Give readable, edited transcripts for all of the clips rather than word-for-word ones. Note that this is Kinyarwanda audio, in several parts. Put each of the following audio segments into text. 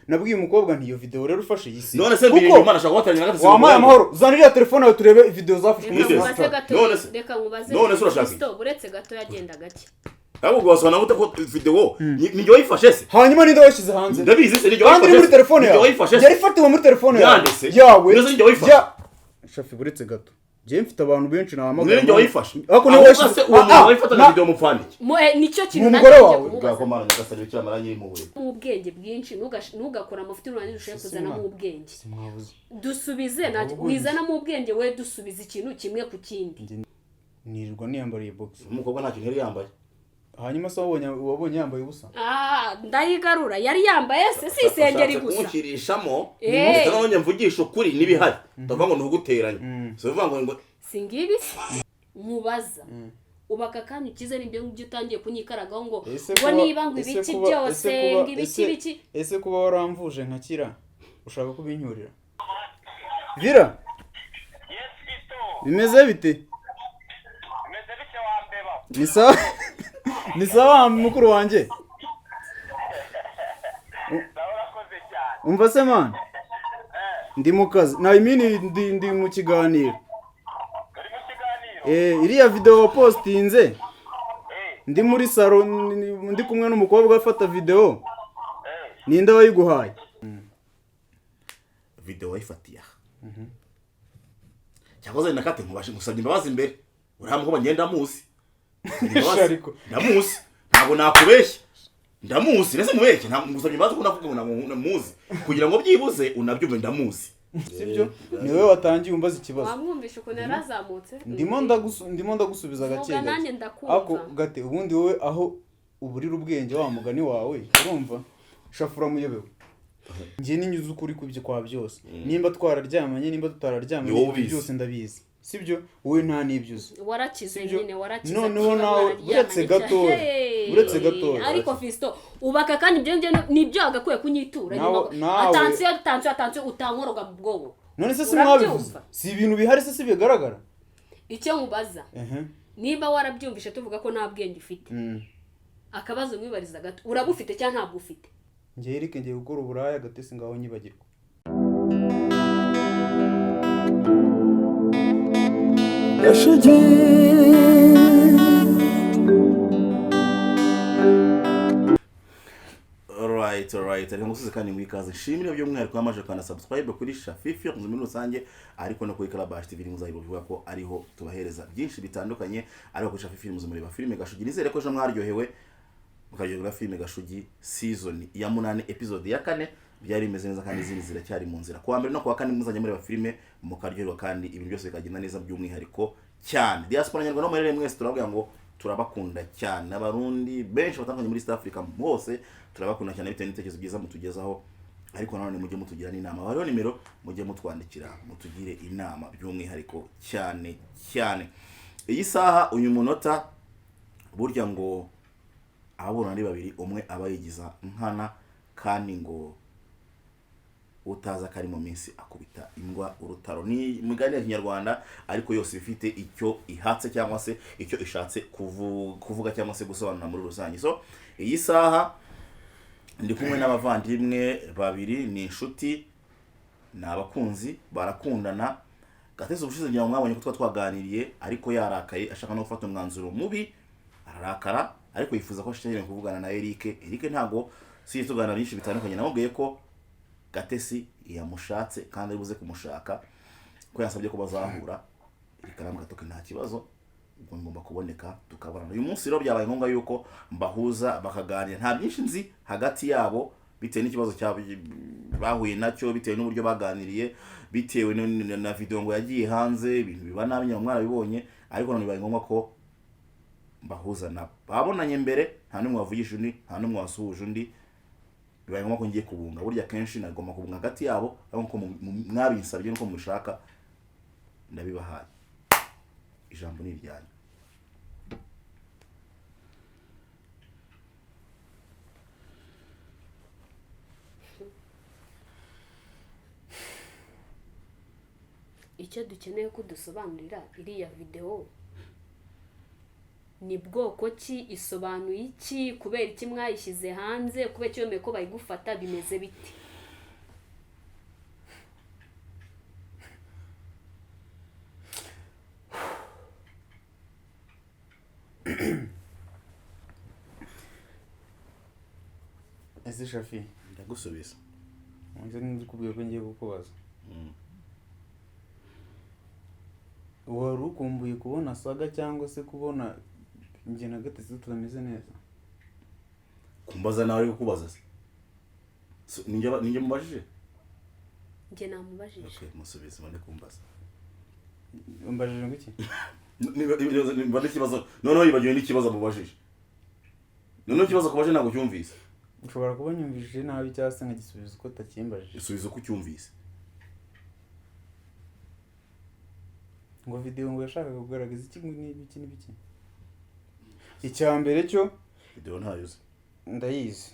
nabwiye umukobwa nti iyo video rero ufashe yisi none se mbiri nyuma nashaka gufatanya na gatatu wamaye amahoro zanira telefone yawe turebe video zafashwe None se reka nkubaze none se urashaka stop uretse gato yagenda gake ahubwo wasona gute ko video ni wayifashe se hanyuma ninde washyize hanze ndabizi se ni kandi muri telefone yawe yari fatiwe muri telefone yawe yawe none se ni wayifashe shafi buretse gato je mfite abantu benshi nahamagara none wayifashe ako ni washyize uwo muntu wayifata video mupfandike nicyo kintu umugore wawe bwakomana nyagasani bikira maranye mu buri mu bwenge bwinshi ntugakora amafuti uranye ushaye kuzana mu bwenge dusubize nacyo wizana mu bwenge we dusubize ikintu kimwe ku kindi nirirwa niyambariye box umukobwa nta kintu yari yambaye hanyuma se wabonye yambaye ubusa ndayigarura yari yambaye se si isengeri gusa kumukirishamo none mvugisha ukuri nibihari ndavuga ngo ntuguteranye so uvuga ngo singibi mubaza ubaka kandi ukize nibyo ngibyo utangiye kunyikaragaho ngo niba ngo ibiki byose ngibiki ese kuba waramvuje nkakira ushaka kubinyurira Vira bimeze bite ni sawa ni sawa mukuru wanje umva se man ndi mu kazi na imini ndi mu kiganiro iriya video postinze ndi muri salo ndi kumwe n'umukobwa afata video ninde wayiguhaye video wayifatiya cyakoze nakate nkubashe gusabye imbabazi imbere uramuko bagenda muzi ndamuzi ntabwo nakubeshya ndamuzi rese mubeshye ntabwo ngusabye imbabazi ko navuga ngo muzi kugira ngo byibuze unabyumve ndamuzi sibyo niwe watangiye umbaza ikibazo wamwumvishe uko narazamutse ndimo ndagusubiza gake ako gate ubundi wowe aho uburira ubwenge wa mugani wawe urumva shafura muyobewe ngiye ninyuze ukuri kubyo kwa byose nimba twararyamanye nimba tutararyamanye byose ndabizi sibyo wowe nta nibyuze warakize nyine warakize noneho nawe uretse gato ariko Fisto ubaka kandi ibyo nibyo agakuye kunyitura nyuma atansiyo utankoroga mu bwobo none se simwabivuze si ibintu bihari se bigaragara icyo mubaza niba warabyumvishe tuvuga ko nta bwenge ufite akabazo mwibariza gato urabufite cyangwa ntabwo ufite ngiye Eric ngiye gukora uburaya gatese ngaho nyibagirwa Gashugi alright ariko musuze kandi mwikaze shimira byo mwari kwamaje kana subscribe kuri Shafifi muri rusange ariko no kuri Kalabash TV muzayivuga ko ariho tubahereza byinshi bitandukanye ariko kuri Shafifi muzumureba filime Gashugi nizere ko ejo mwaryohewe mukaryoherwa filime Gashugi season ya 8 episode ya 4 byari bimeze neza kandi izindi ziracyari mu nzira kuwa mbere no kuwa kane muzajya muri filime mukaryoherwa kandi ibintu byose bikagenda neza by'umwihariko cyane diaspora nyarwanda no muri mwese turavuga ngo turabakunda cyane abarundi benshi batandukanye muri East Africa bose turabakunda cyane bitewe n'itekerezo byiza mutugezaho ariko nanone mujye mutugira n'inama hariho nimero mujye mutwandikira mutugire inama by'umwihariko cyane iyi saha uyu munota burya ngo ababona ari babiri umwe abayigiza nkana kandi ngo utaza kari mu minsi akubita ingwa urutaro ni mugani ya Kinyarwanda ariko yose ifite icyo ihatse cyangwa se icyo ishatse kuvuga cyangwa se gusobanura muri rusange so iyi saha ndi kumwe n'abavandimwe babiri ni inshuti n'abakunzi barakundana gateze ubushize ngira mwabonye ko twaganiriye ariko yarakaye ashaka no gufata umwanzuro mubi ararakara ariko yifuza ko ashobora kuvugana na Eric ntago si tugana byinshi bitandukanye namubwiye ko Gatesi yamushatse kandi aribuze kumushaka ko yasabye ko bazahura ikarambwa toke nta kibazo ubwo ngomba kuboneka tukabana uyu munsi rero byabaye ngombwa yuko mbahuza bakaganira nta byinshi nzi hagati yabo bitewe n'ikibazo cyabo bahuye nacyo bitewe n'uburyo baganiriye bitewe na video ngo yagiye hanze ibintu biba nabi nyuma mwarabibonye ariko none bibaye ngombwa ko mbahuza nabo babonanye mbere nta numwe wavugisha undi nta numwe wasuhuje undi bibaye ngombwa ko ngiye kubunga burya kenshi nagomba kubunga hagati yabo ariko mwabinsabye nuko mushaka ndabibahaye ijambo ni iryanyu icyo dukeneye ko dusobanurira iriya video ni bwoko ki, isobanuye iki, kubera iki mwayishyize hanze, kubera iki wemeye ko bayigufata, bimeze biti? ese Shafi ndagusubiza nze ndikubwiye ko ngiye kukubaza wari ukumbuye kubona Saga cyangwa se kubona njye na Gatesi tutameze neza? kumbaza nawe ari kukubaza se ninjye mubajije? Njye namubajije. Okay, musubize mande kumbaza. Umbajije ngo iki? Niba ikibazo noneho yibagiwe n'ikibazo mubajije. Noneho ikibazo kubaje ntabwo cyumvise. Ushobora kuba nyumvishije nabi cyangwa se nkagisubiza uko takimbajije. Isubizo ko cyumvise. Ngo video ngo yashakaga kugaragaza iki n'ibiki. Icyambere cyo video ntayoze. Ndayizi.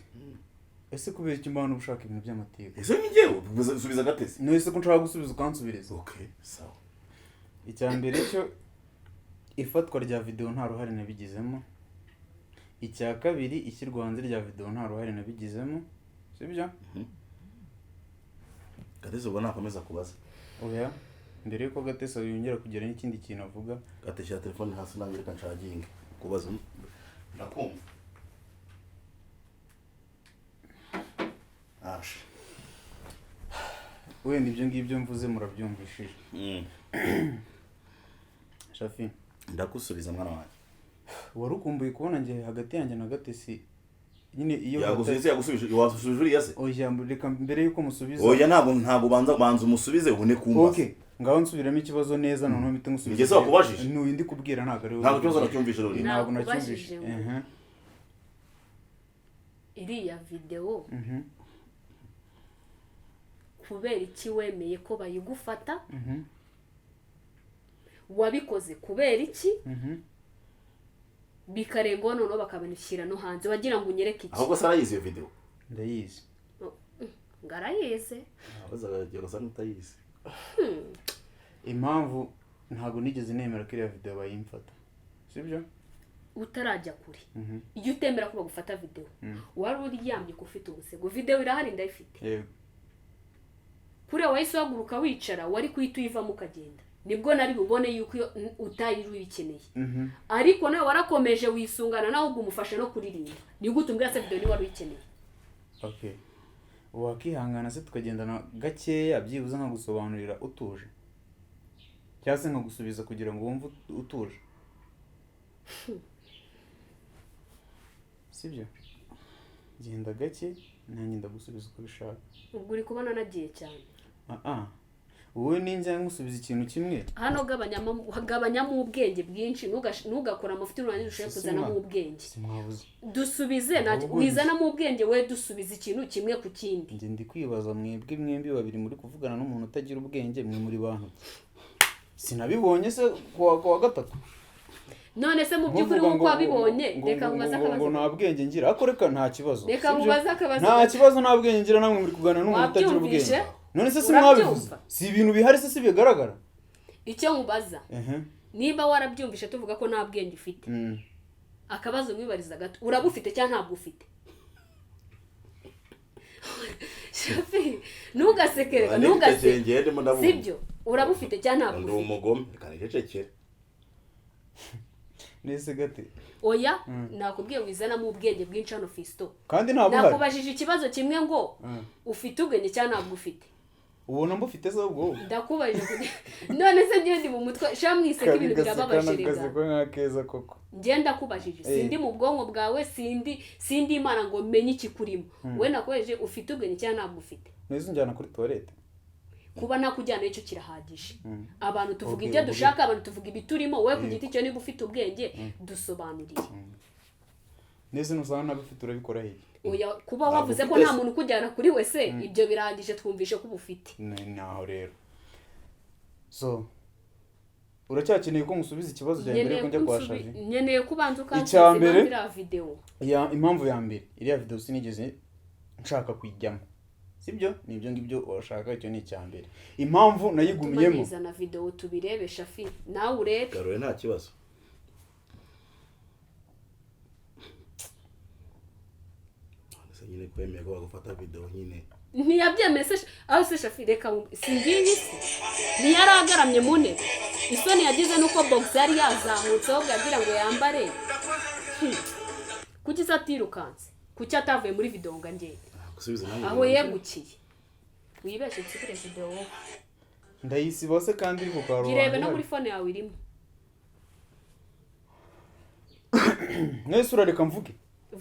Ese kubera iki mbana ubushaka ibintu by'amateka? Ese ni njyewe usubiza Gatesi. No ese ko nshaka gusubiza ukansubiriza. Okay, sawa. Icyambere cyo ifatwa rya video nta ruhare nabigizemo. Icya kabiri ishyirwa hanze rya video nta ruhare nabigizemo. Sibyo? Gatesi ubwo nakomeza kubaza. Oya. Mbere yuko Gatesi yongera kugera n'ikindi kintu avuga, Gatesi ya telefone hasi nange reka nshaginge. Kubaza ndakumva. Ash. wenda ibyo ngibyo mvuze murabyumvishije. Shafi, ndakusubiza mwana wanjye. Wari ukumbuye kubona ngiye hagati yanjye na Gatesi nyine iyo yagusubije wasubije yase. Oya reka mbere yuko musubiza. Oya ntabwo banza umusubize ubone kumbaza. Okay, ngaho nsubiramo ikibazo neza noneho mpite ngusubiza. Ngeze wakubajije. N'uyu ndi kubwira ntago ari. Ntabwo kibazo nacyumvise rero. Ntabwo nacyumvise. Iriya video kubera iki wemeye ko bayigufata? Wabikoze kubera iki? Bikarengo noneho bakabanishyira no hanze wagira ngo unyereke iki? Ahubwo sarayize iyo video. Ndayizi. Ngarayize. Abazaga gusa nutayize. Impamvu ntabwo nigeze nemera ko iriya video bayimfata. Sibyo? Utarajya kuri. Iyo utemera ko bagufata video. Wari uryamye ko ufite ubusego. Video irahari ndayifite. Yego. Kure wahise waguruka wicara wari kuhita uyivamo ukagenda. Nibwo nari bubone yuko utayiri uyikeneye. Ariko nawe warakomeje wisungana naho ugumufashe no kuririmba. Ni gute umbwira se video ni wari uyikeneye? Okay. Wakihangana se tukagendana gakeya byibuze nka gusobanurira utuje. Cyangwa se nka gusubiza kugira ngo wumve utuje. Sibyo? Genda gake nanjye ndagusubiza uko bishaka. Ubwo uri kubona nagiye cyane. Wowe ninjya ngusubiza ikintu kimwe. Hano gabanyamo ubwenge bwinshi ntugakora amafuti urangiza ushaka kuzana mu ubwenge. Simwabuze. Dusubize wizana mu ubwenge we dusubiza ikintu kimwe ku kindi. Nje ndi kwibaza mwembi babiri muri kuvugana n'umuntu utagira ubwenge mwe muri bantu. Sinabibonye se kwa gatatu. None se mu byukuri uko wabibonye reka mubaza akabazo. Ngo nta bwenge ngira akoreka nta kibazo. Reka mubaza akabazo. Nta kibazo nta bwenge ngira namwe muri kuganira n'umuntu utagira ubwenge. None se simwabivuze. Si ibintu bihari se bigaragara. Icyo mubaza. Niba warabyumvishe tuvuga ko nta bwenge ufite. Akabazo mwibariza gato. Urabufite cyangwa ntabwo ufite? Shafi, nugasekereka nugase. Sibyo. Urabufite cyangwa ntabwo ufite? Ndi umugome kanececekere. Nese gate. Oya, nakubwiye wizana mu ubwenge bwinshi hano Fisto. Kandi ntabwo hari. Nakubajije ikibazo kimwe ngo ufite ubwenge cyangwa ntabwo ufite? Ubona mbufite se ubwo. Ndakubajije. None se ngende mu mutwe shamwise ko ibintu birababashirega. Kazi ko nkakeza koko. Ngenda kubajije sindi mu bwonko bwawe sindi imana ngo menye ikikurimo. We nakubajije ufite ubwenge cyangwa ntabwo ufite? Neze njyana kuri toilette. Kuba nakujyana icyo kirahagije. Abantu tuvuga ibyo dushaka, abantu tuvuga ibiturimo, we ku giti cyo niba ufite ubwenge dusobanurire. Neze nusanga nabifite urabikora he? Oya kuba wavuze ko nta muntu kujyana kuri we se ibyo birangije twumvishe ko ubufite. Naho rero. So uracyakeneye ko musubiza ikibazo cya mbere ko njya kwashaje. Nyeneye kubanza ukansubiza iriya video. Impamvu ya mbere iriya video sinigeze nshaka kuyijyamo. Sibyo nibyo ngibyo urashaka icyo ni cyambere. Impamvu nayigumiyemo. Tumaniza na video tubirebe Shafi nawe urebe. Garore nta kibazo. nyine kwemeye ko bagufata video nyine ntiyabyemese aho se Shafi reka singiye isi ntiyaragaramye mu ntebe isoni yagize nuko box yari yazamutseho bwagira ngo yambare kuki satirukanse kuki atavuye muri video ngo ngende gusubiza nawe aho yegukiye wibeshe nsubire video ndayisiba se kandi iri ku karubanda girebe no muri phone yawe irimo mwese urareka mvuge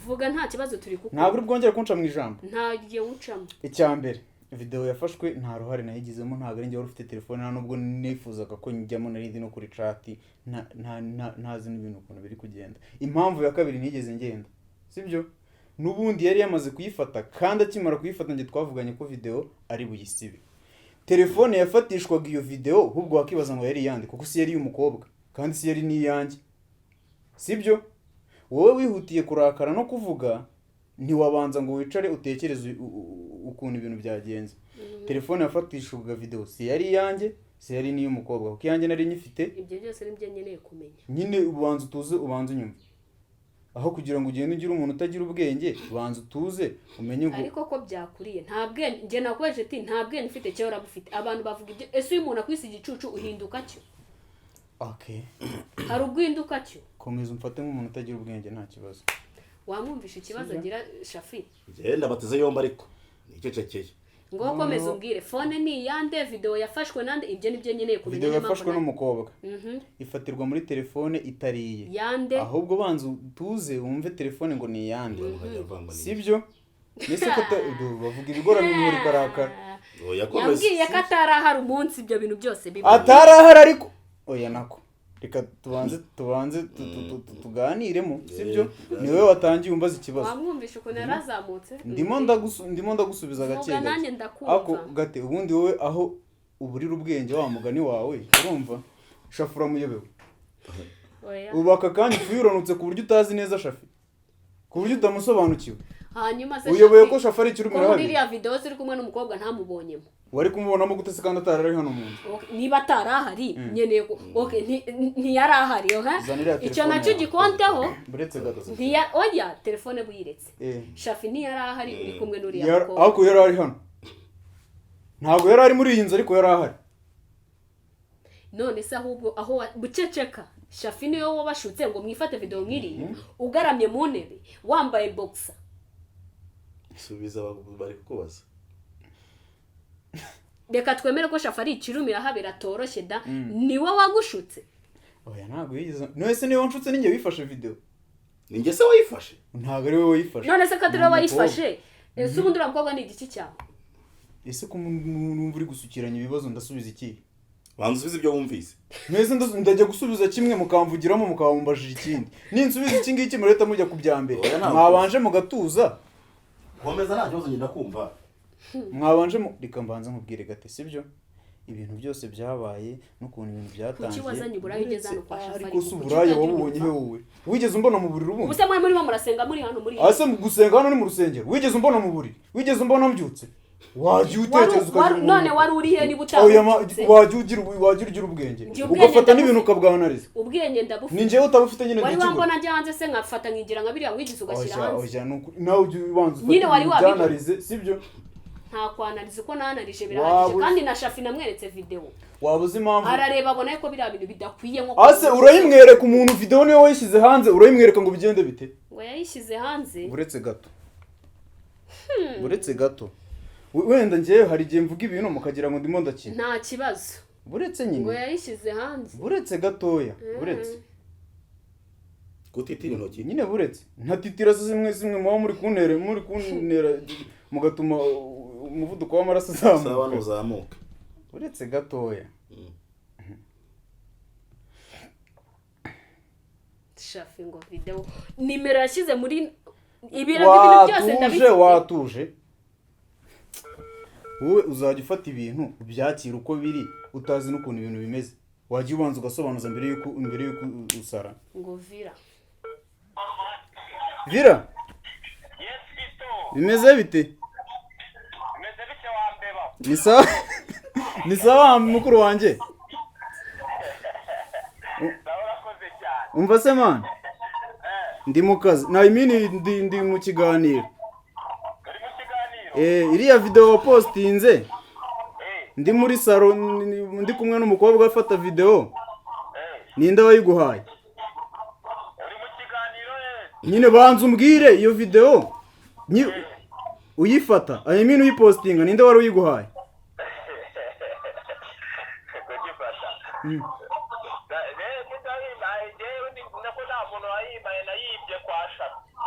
vuga nta kibazo turi kuko ntabwo uri bwongere kunca mu ijambo nta gihe ucamo icya mbere video yafashwe nta ruhare nayigizemo ntabwo ari njye wari ufite telefone nta nubwo nifuzaga ko njyamo narindi no kuri chat ntazi n'ibintu ukuntu biri kugenda impamvu ya kabiri ntigeze ngenda sibyo n'ubundi yari yamaze kuyifata kandi akimara kuyifata njye twavuganye ko video ari buyisibe telefone yafatishwaga iyo video ahubwo wakibaza ngo yari yandi kuko si yari y'umukobwa kandi si yari n'iyanjye sibyo wowe wihutiye kurakara no kuvuga ntiwabanza ngo wicare utekereze ukuntu ibintu byagenze telefone yafatishwaga video si yari iyanjye si yari n'iy'umukobwa kuko iyanjye nari nyifite ibyo byose nibyo nkeneye kumenya nyine ubanza utuze ubanza unyuma aho kugira ngo ugende ugire umuntu utagira ubwenge ubanza utuze umenye ngo ariko ko byakuriye nta bwenge njye nakweje ati nta bwenge ufite cyo urabufite abantu bavuga ibyo ese uyu muntu akwisi igicucu uhinduka cyo okay hari ubwinduka cyo komeza umfate nk'umuntu utagira ubwenge nta kibazo wamwumvisha ikibazo agira Shafi genda bateze yomba ariko nicecekeye ngo komeza umbwire phone ni yande video yafashwe nande ibyo nibyo nkeneye kumenya video yafashwe n'umukobwa ifatirwa muri telefone itariye yande ahubwo banza tuze wumve telefone ngo ni yande sibyo nese ko bavuga ibigoramye muri karakara yabwiye ko atarahari umunsi ibyo bintu byose bibi atarahari ariko oya nako reka tubanze tuganiremo sibyo niwe watangiye umbaza ikibazo wamwumvisha ukuntu yarazamutse ndimo ndagusubiza gake ako gate ubundi wowe aho uburira ubwenge wa mugani wawe urumva Shafura muyobewe ubaka kandi uyironutse ku buryo utazi neza Shafi ku buryo utamusobanukiwe hanyuma se uyoboye ko Shafari kiri mu muri iriya video ziri kumwe n'umukobwa ntamubonyemo wari kumubonamo gute se kandi atarari hano umuntu niba atarahari nyeneye okay ntiyarahari icyo nacyo gikonteho buretse gato oya telefone buyiretse Shafi ntiyarahari uri kumwe n'uriya mukobwa ariko yarari hano ntabwo yarari muri iyi nzu ariko yarahari none se ahubwo aho buceceka Shafi niyo wabashutse ngo mwifate video nk'iri ugaramye mu ntebe wambaye boxer subiza bari kukubaza reka twemere ko Shafi ari ikirumira habera toroshye da niwe wagushutse oya ntabwo yigize nese niwe wanshutse ninjye wifashe video ninjye se wayifashe ntabwo ari wowe wayifashe none se katira wayifashe ese ubundi uramukobwa ni igiki cyawe ese ko numva uri gusukiranya ibibazo ndasubiza iki bansubiza ibyo wumvise nese ndajya gusubiza kimwe mukamvugiramo mukabumbajije ikindi ninsubiza iki ngiki mureta mujya kubyambere mwabanje mu gatuza komeza nta kibazo ngenda kumva mwabanje reka mbanza nkubwire gate sibyo ibintu byose byabaye n'ukuntu ibintu byatangiye kuki wazanye uburayi ugeze hano kwa Shafari ariko se uburayi wabubonye he wowe wigeze umbona mu buriri ubundi ubuse mwe muri murasenga muri hano muri ase gusenga hano ni mu rusengero wigeze umbona mu buriri wigeze umbona mbyutse wagiye utekereza ukagira none wari uri he niba utabyutse wagira ugira ubwenge ugafata n'ibintu ukabwanariza ubwenge ndabufite ni njyewe utabufite nyine wari wambona njye hanze se nkafata nkigira nka biriya wigize ugashyira hanze oya nawe ujye ubanza nyine wari wabyanarize sibyo nta kwanariza uko nanarije birahagije kandi na Shafi namweretse video wabuze impamvu arareba abona ko biriya bintu bidakwiye nko ase urayimwereka umuntu video niyo wayishyize hanze urayimwereka ngo bigende bite ngo yayishyize hanze buretse gato wenda njyewe hari igihe mvuga ibintu mukagira ngo ndimo ndakina nta kibazo buretse nyine ngo yayishyize hanze buretse gatoya buretse gutitira intoki nyine buretse ntatitira zimwe muba muri kuntera mugatuma umuvuduko w'amaraso uzamuka buretse gatoya Shafi ngo video nimero yashyize muri ibintu byose ndabifite watuje wowe uzajya ufata ibintu ubyakira uko biri utazi n'ukuntu ibintu bimeze wajya ubanza ugasobanuza mbere yuko usara ngo Vira bimeze bite wa mbeba ni sawa mukuru wanjye umva se man ndi mu kazi ndi mu kiganiro iriya video wapostinze ndi muri salo ndi kumwe n'umukobwa afata video ninde wayiguhaye? uri mu kiganiro nyine banza umbwire iyo video uyifata I mean uyipostinga ninde wari uyiguhaye?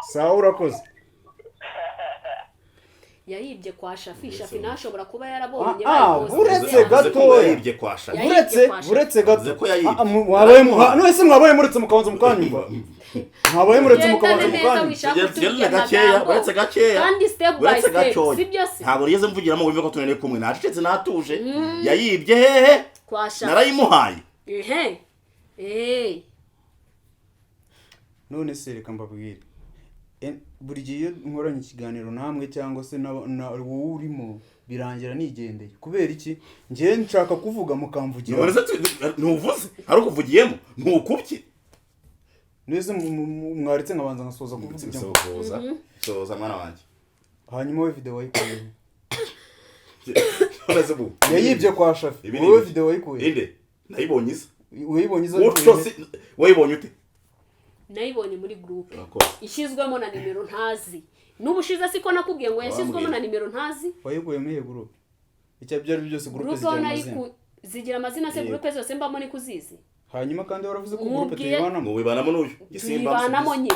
Sawa urakoze. Yayibye kwa Shafi. Shafi nashobora kuba yarabonye buretse gatoya. Yayibye kwa Shafi. Buretse gato. None mwabaye muretse mukabanza mukanyumva. Mwabaye muretse mukabanza mukanyumva. Buretse gakeya. Kandi step by step. Sibyo se. Ntabwo rigeze mvugiramo wumve ko tunene kumwe nacecetse natuje. Yayibye hehe? Kwa Shafi. Narayimuhaye. None se reka mbabwire. Buri gihe nkoranye ikiganiro namwe cyangwa se na wowe urimo birangira nigendeye kubera iki ngiye nshaka kuvuga mukamvugira ntuvuze ari ukuvugiyemo ntukubye nese mwaretse nkabanza ngasoza kuvuga ibyo soza mwana wanjye hanyuma we video wayikuye none bu yayibye kwa Shafi wowe video wayikuye inde nayibonye isa wayibonye isa wayibonye ute? Nayibonye muri group ishyizwemo na nimero ntazi n'ubushize siko nakubwiye ngo yashyizwemo na nimero ntazi wayikuye muri group icyo byari byose group zigira amazina se group zose mbamo ni kuzizi hanyuma kandi waravuze ko group tuyibanamo wibanamo n'uyu gisimba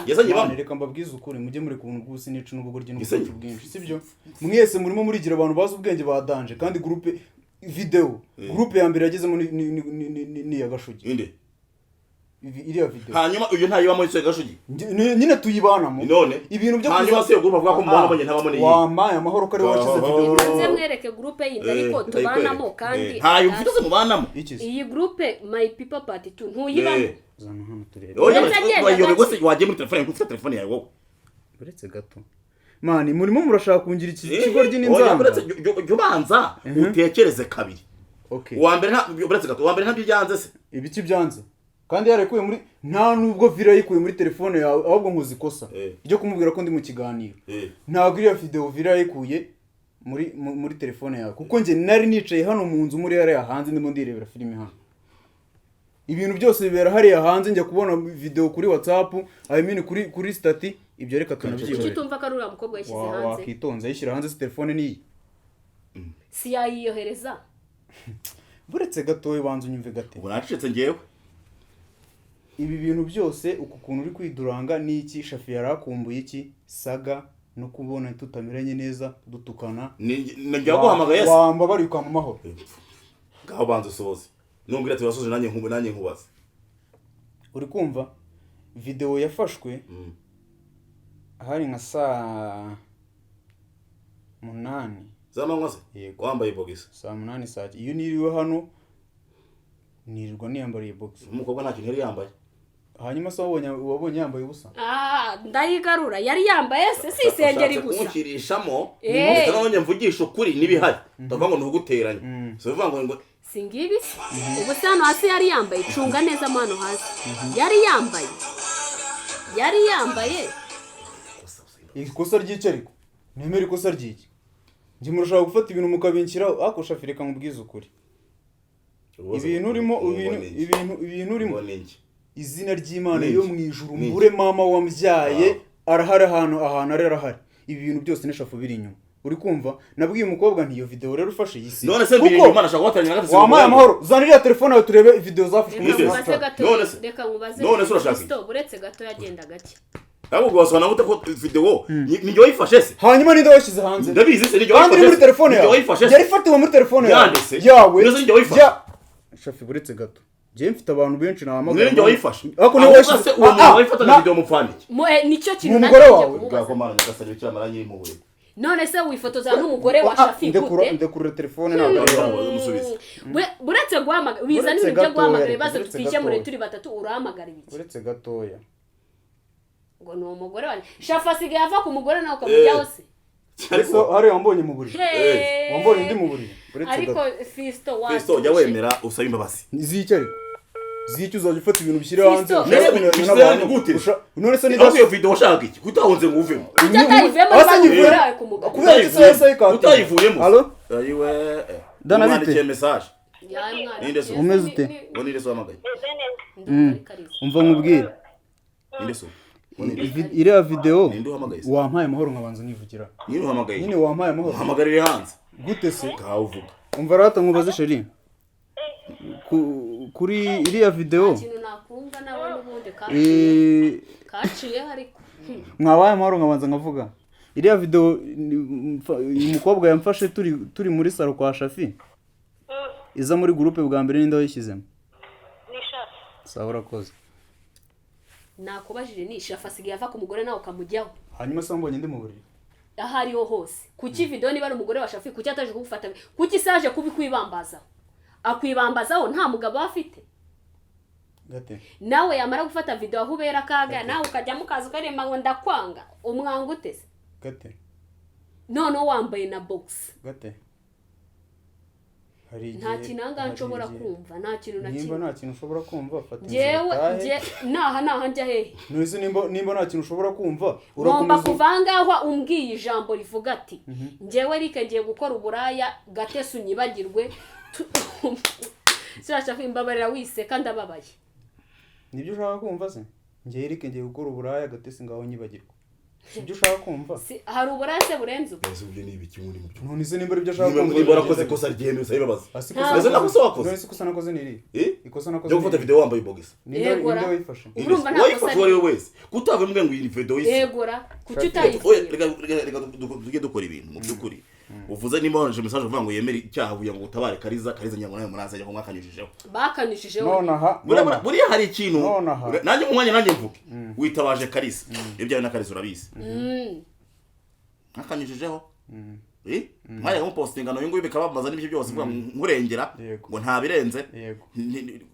yazanye bamwe reka mbabwize ukuri mujye muri kubuntu bw'usi n'icu n'ubugoryi n'ubwinshi bwinshi sibyo mwese murimo murigira abantu bazi ubwenge badanje kandi group video group ya mbere yagezemo ni ya Gashugi inde iriya video hanyuma uyu ntayibamo icyo Gashugi nyine tuyibanamo none ibintu byo hanyuma se group avuga ko mbona abanye ntabamo ni wamaye amahoro kare wakize video nze mwereke group yindi ariko tubanamo kandi ntayo mfite mubanamo iyi group my people part 2 ntuyibamo zano hano turebe oya gose wagiye muri telefone ufite telefone yawe wowe buretse gato mani murimo murashaka kungira iki kigo ry'inzanga buretse ubanza utekereze kabiri okay uwa mbere buretse gato uwa mbere ntabyo byanze se ibiki byanze kandi yarekuye muri nta nubwo vira yikuye muri telefone yawe ahubwo nkuzikosa ryo kumubwira ko ndi mu kiganiro ntabwo iriya video vira yikuye muri telefone yawe kuko nge nari nicaye hano mu nzu muri yari hanze ndimo ndirebera filime hano ibintu byose bibera hariya hanze njya kubona video kuri WhatsApp I mean kuri stati ibyo reka tunabyihorera ukitumva ko ari uriya mukobwa yashyize hanze wakitonze yishyira hanze telefone niyi si yayiyohereza buretse gato ibanze unyumve gate ubu nacecetse ngewe ibi bintu byose uku kuntu uri kwiduranga niki Shafi yarakumbuye iki saga no kubona tutameranye neza dutukana najya guhamagaye wamba bari kwa mahoro gaho banze soze numbwira ati wasoje nanjye nkubaza uri kumva video yafashwe hari nka saa 8 zamanywa se wambaye box saa 8 saa iyo niriwe hano nirirwa niyambariye box umukobwa nta kintu yari yambaye hanyuma se wabonye yambaye ubusa ndayigarura yari yambaye se si isengeri gusa kumukirishamo none mvugisha ukuri nibihari ndavuga ngo ntuguteranye so bivuga ngo singibi ubusa hano hasi yari yambaye cunga neza mano hasi yari yambaye ikosa ry'iki ariko nemera ikosa ry'iki nje murashaka gufata ibintu mukabinkira ako Shafi reka nkubwize ukuri ibintu urimo izina ry'Imana yo mu ijuru mbure mama wambyaye arahari ahantu arahari ibi bintu byose ni Shafi biri inyuma uri kumva nabwiye umukobwa nti iyo video rero ufashe yisi none se biri Imana ashaka guhatanira gatatu wamaye amahoro zaniriya telefone yawe turebe video zafashwe reka nkubaze none se urashaka stop buretse gato yagenda gake ahubwo wasona gute ko video ni yo yifashe se hanyuma ninde washyize hanze ndabizi se ni yo yifashe muri telefone yawe yari fatiwe muri telefone yawe none se yo yifashe Shafi buretse gato je mfite abantu benshi nahamagara none yo yifashe ako ni washyize uwo muntu wifata video mupfandike nicyo kintu umugore wawe bwakomana nyagasani cyo amaranye mu buri none se wifotoza n'umugore wa Shafi gute ndekura telefone ntabwo umusubize buretse guhamagara bizana ibintu byo guhamagara ibibazo tutikemure turi batatu urahamagara ibiki buretse gatoya ngo ni umugore wanjye Shafi asigaye ava ku mugore nawe ukamujyaho se ariko hari wambonye mu buriri wambonye ndi mu buriri ariko Fisto jya wemera usaba imbabazi ziki ariko ziki uzajya ufata ibintu bishyira hanze none se niba iyo video washaka iki kutahunze ngo uvemo kubera iki se sayikata utayivuyemo allo ayiwe Dana bite? umwandikiye message Ninde so? Umeze ute? Ninde so wamagaye umva nkubwire ninde so iriya video ninde uhamagaye wampaye amahoro nkabanza nivugira ninde uhamagaye nyine wampaye amahoro uhamagarire hanze gute se kavuga umva rata nkubaze sheri kuri iriya video ikintu nakumva nawe n'ubundi kaciye ariko mwabaye amahoro nkabanza nkavuga iriya video umukobwa yamfashe turi muri salo kwa Shafi iza muri groupe bwa mbere ninde wayishyizemo ni Shafi sawa urakoze nakubajije ni Shafi asigaye ava ku mugore nawe ukamujyaho hanyuma se mbonye ndi mu buriri aho ariho hose kuki video niba ari umugore wa Shafi kuki ataje kugufata kuki saje kubikwibambaza akwibambazaho nta mugabo afite gate nawe yamara gufata video aho ubera kaga nawe ukajya mu kazi ukaremba ngo ndakwanga umwanga utese gate none wambaye na box gate nta kintu anga nshobora kumva nta kintu na nimba kimwe nta kintu ushobora kumva fata jewe naha njya hehe nose nimba nta kintu ushobora kumva ngomba kuvangaho umbwiye ijambo rivuga ati njyewe rike ngiye gukora uburaya gatese unyibagirwe Shafi mbabarira wiseka ndababaye nibyo ushaka kumva se njye Eric ngiye gukora uburaya gatese ngaho nyibagirwa sibyo ushaka kumva hari uburaya se burenze uko ese ubyo nibi kimwe muri byo none se nimba ibyo ushaka kumva niba warakoze kosa ryemeye sayibabaza ese nakoze wakoze none se kosa nakoze niri ikosa nakoze byo gufata video wambaye box ninde wayifashe urumva nta kosa ari wowe wese kutava mbwe ngo iyi video yise yegora kuki utayifuye reka tujye dukora ibintu mu byukuri uvuze nimba wanje message uvuga ngo yemere icyaha buya ngo utabare Kariza nyango nawe muraza ajya kumwakanyujijeho bakanyujijeho buri hari ikintu nanjye mu mwanya nanjye mvuge witabaje Kariza ibyo na Kariza urabizi akanyujijeho mwanya mu postinga no ngo bikabamaza n'ibyo byose vuga nkurengera ngo nta birenze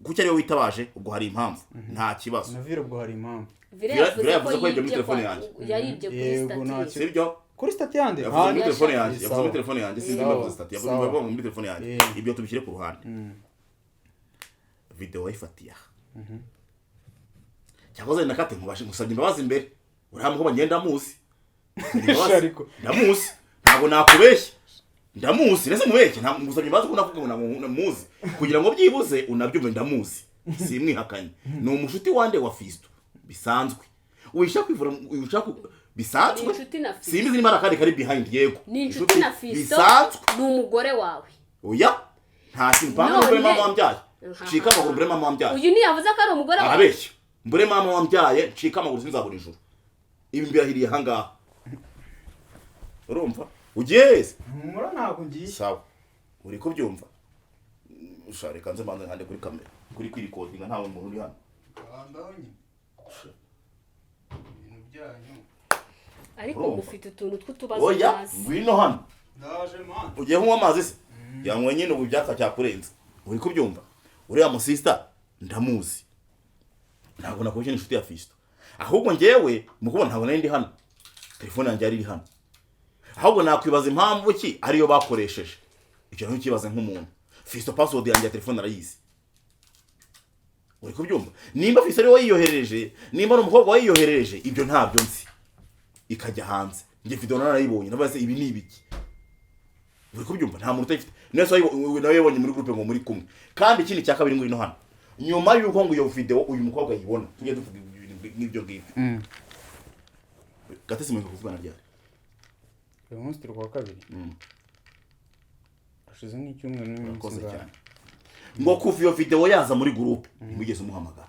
kuki ari we witabaje ubwo hari impamvu nta kibazo navire ubwo hari impamvu yavuze ko ibyo muri telefone yanjye yayibye kuri stati sibyo kuri stati yande yavuze muri telefone yanjye yavuze muri telefone yanjye sinzi muri stati yavuze muri telefone yanjye ibyo tubishyire ku ruhande video wayifatiye cyakoze nakate nkubashe gusabye imbabazi imbere urahamwe ko ngenda muzi ndamuzi ntabwo nakubeshya ndamuzi nese mubeshye ntabwo ngusabye imbabazi ko navuga ngo namuzi kugira ngo byibuze unabyumve ndamuzi simwihakanye ni umushuti wande wa Fisto bisanzwe wisha kwivura bisanzwe simbizi nimara kandi kari behind yego ni inshuti na Fisto ni umugore wawe oya nta simpanga mbere mama wambyaye cika amaguru mbere mama wambyaye uyu ni yavuze ko ari umugore wawe arabeshya mbere mama wambyaye cika amaguru sinzabura ijuru ibi mbirahiriye hangaha urumva ugeze mura ntabwo ngiye sawa uri kubyumva ushare kanze mbanze hande kuri kamera kuri recording ntawe umuntu uri hano ndabonye ibintu byanyu ariko mufite utuntu tw'utubazo oya ngwino hano ndaje man ugiye kunywa amazi se yanywe nyine ubu byaka cyakurenze uri kubyumva uriya mu sister ndamuzi ntabwo nakubye inshuti ya Fisto ahubwo ngewe mukubona ntabwo nari ndi hano telefone yanjye ari hano ahubwo nakwibaza impamvu ki ariyo bakoresheje icyo nto kibaza nk'umuntu Fisto password yanjye ya telefone arayizi uri kubyumva nimba Fisto ari wayiyoherereje nimba ari umukobwa wayiyoherereje ibyo ntabyo nzi ikajya hanze nge video narayibonye nabaze ibi ni ibiki uri kubyumva nta muntu utayifite nese nawe yabonye muri groupe ngo muri kumwe kandi ikindi cya kabiri ngwino hano nyuma yuko ngo iyo video uyu mukobwa yibona tujye tuvuga n'ibyo ngibyo gatese mu kuvugana ryari uyu munsi turi kwa kabiri ashize nk'icyumweru n'iminsi cyane ngo kuva iyo video yaza muri groupe mugeze umuhamagara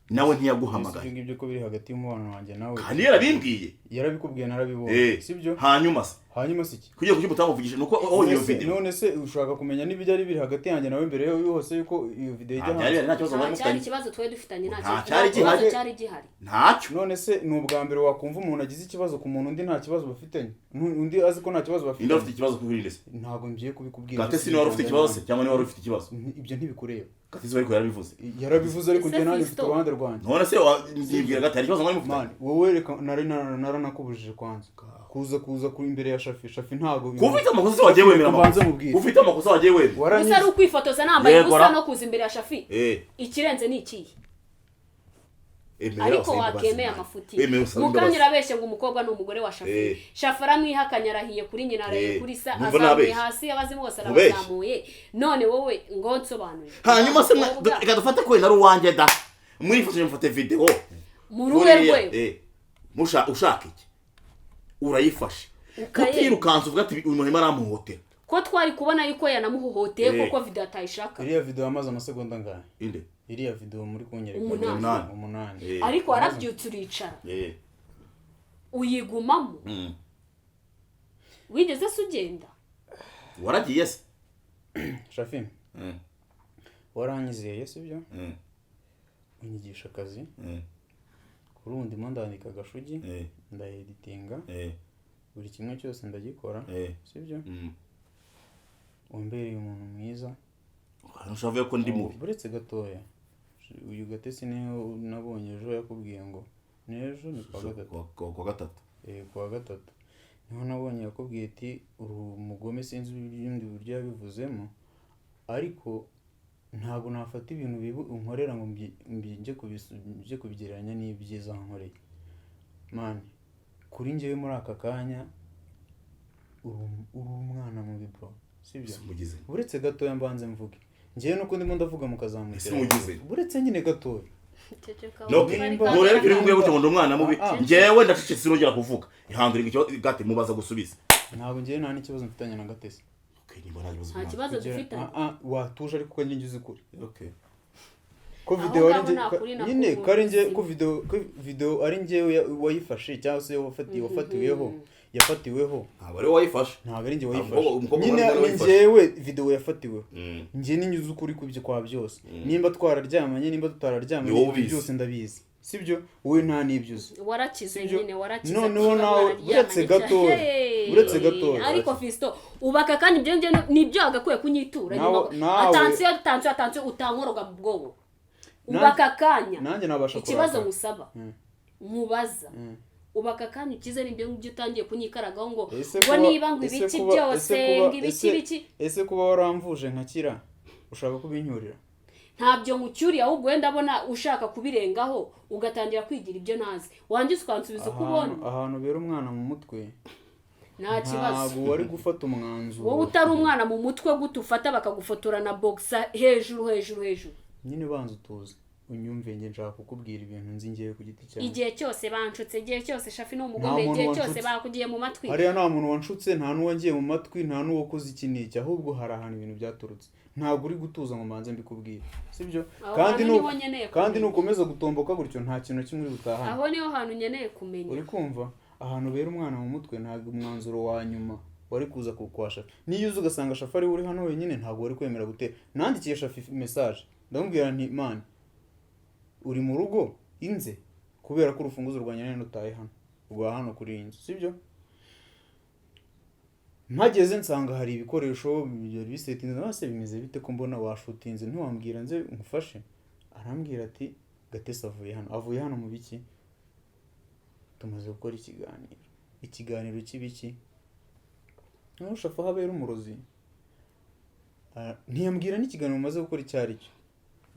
nawe ntiyaguhamagara ibyo ko biri hagati y'umubano wanjye nawe kandi yarabimbwiye yarabikubwiye narabibonye sibyo hanyuma siki kugiye kutamuvugisha nuko aho iyo video none se ushaka kumenya n'ibijyari biri hagati yanjye nawe mbere yose yuko iyo video ijya hanze nta kibazo bari mufitanye ikibazo twe dufitanye nta cyari gihari ntacyo none se ni ubwa mbere wakumva umuntu agize ikibazo ku muntu undi nta kibazo bafitanye undi azi ko nta kibazo bafitanye indi afite ikibazo kuri se ntabwo ngiye kubikubwira gatesi ni wari ufite ikibazo cyangwa ni wari ufite ikibazo ibyo ntibikureba gatesi ariko yarabivuze ariko njye nanjye mfite uruhande rwanjye none se ndibwira gatari ikibazo mwari mufitanye wowe reka naranakubujije kwanza kuza kuri imbere ya Shafi ntago ufite amakosa wagiye wemera ufite amakosa wagiye wemera gusa ari ukwifotoza nambaye gusa no kuza imbere ya Shafi ikirenze ni ikihe ariko wakemeye amafuti mukanyira beshe ngo umukobwa ni umugore wa Shafi Shafi aramwihakanya arahiye kuri nyina arahiye kuri sa azamuye hasi abazimu bose arabazamuye none wowe ngo nsobanuye hanyuma se ikadufata ko nari uwanjye da muri foto mfate video mu ruwe rwe ushaka iki urayifashe utirukanse uvuga ati uyu muntu aramuhotera ko twari kubona yuko yanamuhohoteye koko video atayishaka iriya video amaze amasegonda ngahe inde iriya video muri kunyereka 8 ariko warabyutse uricara uyigumamo wigeze se ugenda waragiye se Shafi waranyizeye sibyo unyigisha akazi kuri undi ndandika Gashugi ndayeditinga buri kimwe cyose ndagikora sibyo umbereye umuntu mwiza ntushavuye ko ndi mubi buretse gatoya uyu Gatesi niho nabonye ejo yakubwiye ngo nejo ni kwa gatatu kwa gatatu niho nabonye yakubwiye ati uri umugome sinzi ibindi buryo yabivuzemo ariko ntago nafata ibintu bibu unkorera ngo mbije kubigereranya n'ibyiza nkoreye man kuri njyewe muri aka kanya uri umwana mu bibro sibyo buretse gatoya mbanze mvuge njyewe nuko ndimo ndavuga mukazamukira buretse nyine gatoya nurebe kiri kumwe gute ngo umwana mubi njyewe ndacecetse sinongera kuvuga ihangire icyo gate mubaza gusubiza ntabwo njyewe nta n'ikibazo mfitanye na Gatesi nta kibazo dufitanye watuje ariko ko njye uzi kuri ko video ari nyine kari njye ko video ari njye wayifashe cyangwa se yafatiweho ntabwo ari wayifashe ntabwo ari njye wayifashe nyine njyewe video yafatiweho njye ninyuze ukuri kubyo kwa byose nimba twararyamanye nimba tutararyamanye byose ndabizi sibyo wowe nta nibyuze warakize nyine warakize noneho nawe uretse gatoya ariko Fisto ubaka kandi ibyo nibyo agakwiye kunyitura nyuma atansiyo utankoroga mu bwobo ubaka kanya nanjye nabasha ikibazo musaba mubaza ubaka kanya ukize nibyo ngibyo utangiye kunyikaragaho ngo niba ngo ibiki byose ngibiki ese kuba waramvuje nkakira ushaka kubinyurira ntabyo mucyuriye ahubwo wenda abona ushaka kubirengaho ugatangira kwigira ibyo nazi wangize ukansubiza uko ubona ahantu bera umwana mu mutwe nta kibazo ntabwo wari gufata umwanzuro wowe utari umwana mu mutwe gute ufata bakagufotora na boxa hejuru nyine banza utuze unyumve nge nshaka kukubwira ibintu nzi ngiye ku giti cyanjye igihe cyose banshutse igihe cyose Shafi no umugome igihe cyose bakugiye mu matwi hariya nta muntu wanshutse nta n'uwangiye mu matwi nta n'uwakoze iki n'iki ahubwo hari ahantu ibintu byaturutse ntabwo uri gutuza ngo manze mbikubwire sibyo kandi nukomeza gutomboka gutyo nta kintu kimwe uri butahane aho niho hantu nyeneye kumenya uri kumva ahantu bera umwana mu mutwe ntabwo umwanzuro wa nyuma wari kuza kukwasha niyo uzi ugasanga Shafi ari uri hano wenyine ntabwo wari kwemera gutera nandikiye Shafi message ndamubwira nti man uri mu rugo inze kubera ko urufunguzo rwa nyine nutaye hano rwa hano kuri iyi nzu sibyo mpageze nsanga hari ibikoresho bisetinze base bimeze bite ko mbona washutinze ntiwambwira nze nkufashe arambwira ati Gatesi avuye hano mu biki tumaze gukora ikiganiro cy'ibiki naho Shafi habera umurozi ntiyambwira n'ikiganiro mumaze gukora icyari cyo